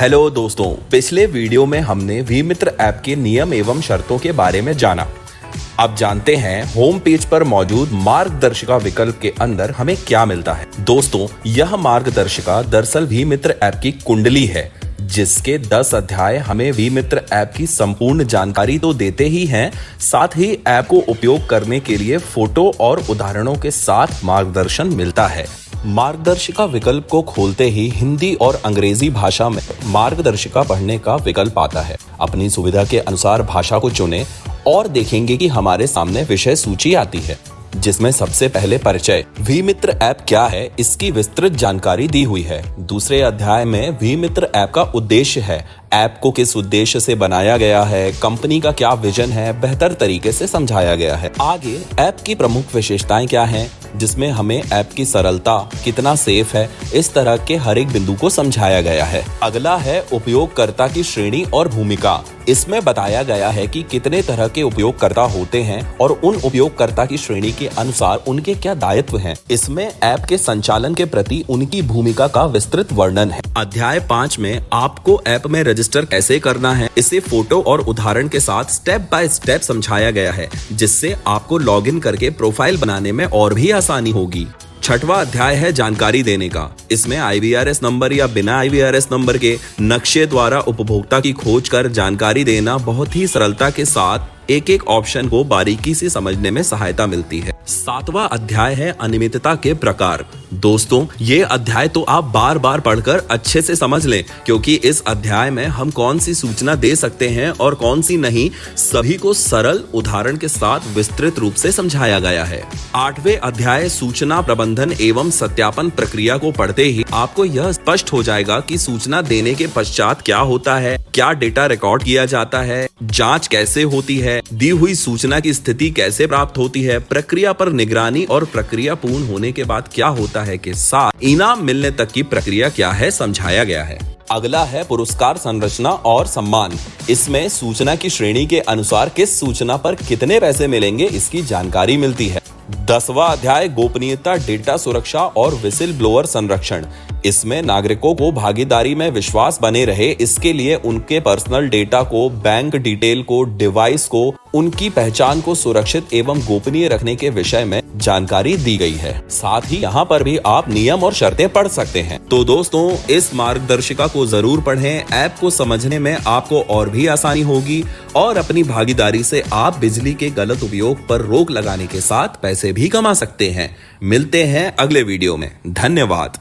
Hello दोस्तों, पिछले video में हमने वी मित्र ऐप के नियम एवं शर्तों के बारे में जाना। अब जानते हैं होम पेज पर मौजूद मार्गदर्शिका विकल्प के अंदर हमें क्या मिलता है। दोस्तों, यह मार्गदर्शिका दरअसल वी मित्र ऐप की कुंडली है, जिसके 10 अध्याय हमें वी मित्र ऐप की संपूर्ण जानकारी तो देते ही हैं, साथ ही ऐप को उपयोग करने के लिए फोटो और उदाहरणों के साथ मार्गदर्शन मिलता है। मार्गदर्शिका विकल्प को खोलते ही हिंदी और अंग्रेजी भाषा में मार्गदर्शिका पढ़ने का विकल्प आता है। अपनी सुविधा के अनुसार भाषा को चुनें और देखेंगे कि हमारे सामने विषय सूची आती है, जिसमें सबसे पहले परिचय, वी मित्र ऐप क्या है, इसकी विस्तृत जानकारी दी हुई है। दूसरे अध्याय में वी मित्र ऐप का उद्देश्य है, ऐप को किस उद्देश्य से बनाया गया है, कंपनी का क्या विजन है, बेहतर तरीके से समझाया गया है। आगे ऐप की प्रमुख विशेषताएं क्या हैं, जिसमें हमें ऐप की सरलता, कितना सेफ है, इस तरह के हर एक बिंदु को समझाया गया है। अगला है उपयोगकर्ता की श्रेणी और भूमिका। इसमें बताया गया है कि कितने तरह के उपयोगकर्ता होते हैं और उन उपयोगकर्ता की श्रेणी के अनुसार उनके क्या दायित्व हैं। इसमें ऐप के संचालन के प्रति उनकी भूमिका का विस्तृत वर्णन है। अध्याय 5 में आपको ऐप में रजिस्टर कैसे करना है, इसे फोटो और उदाहरण के साथ स्टेप बाय स्टेप समझाया गया है, जिससे आपको लॉगिन करके प्रोफाइल बनाने में और भी आसानी होगी। छठवां अध्याय है जानकारी देने का। इसमें IVRS नंबर या बिना IVRS नंबर के नक्शे द्वारा उपभोक्ता की खोज कर जानकारी देना बहुत ही सरलता के साथ एक एक ऑप्शन को बारीकी से समझने में सहायता मिलती है। 7वां अध्याय है अनियमितता के प्रकार। दोस्तों, ये अध्याय तो आप बार बार पढ़कर अच्छे से समझ लें, क्योंकि इस अध्याय में हम कौन सी सूचना दे सकते हैं और कौन सी नहीं, सभी को सरल उदाहरण के साथ विस्तृत रूप से समझाया गया है। 8वें अध्याय सूचना प्रबंधन एवं सत्यापन प्रक्रिया को पढ़ते ही आपको यह स्पष्ट हो जाएगा कि सूचना देने के पश्चात क्या होता है, क्या डेटा रिकॉर्ड किया जाता है, जांच कैसे होती है, दी हुई सूचना की स्थिति कैसे प्राप्त होती है, प्रक्रिया पर निगरानी और प्रक्रिया पूर्ण होने के बाद क्या होता है के साथ इनाम मिलने तक की प्रक्रिया क्या है समझाया गया है। अगला है पुरस्कार संरचना और सम्मान। इसमें सूचना की श्रेणी के अनुसार किस सूचना पर कितने पैसे मिलेंगे, इसकी जानकारी मिलती है। 10वां अध्याय गोपनीयता, डेटा सुरक्षा और विसिल ब्लोअर संरक्षण। इसमें नागरिकों को भागीदारी में विश्वास बने रहे, इसके लिए उनके पर्सनल डेटा को, बैंक डिटेल को, डिवाइस को, उनकी पहचान को सुरक्षित एवं गोपनीय रखने के विषय में जानकारी दी गई है। साथ ही यहाँ पर भी आप नियम और शर्तें पढ़ सकते हैं। तो दोस्तों, इस मार्गदर्शिका को जरूर पढ़ें। ऐप को समझने में आपको और भी आसानी होगी और अपनी भागीदारी से आप बिजली के गलत उपयोग पर रोक लगाने के साथ पैसे भी कमा सकते हैं। मिलते हैं अगले वीडियो में। धन्यवाद।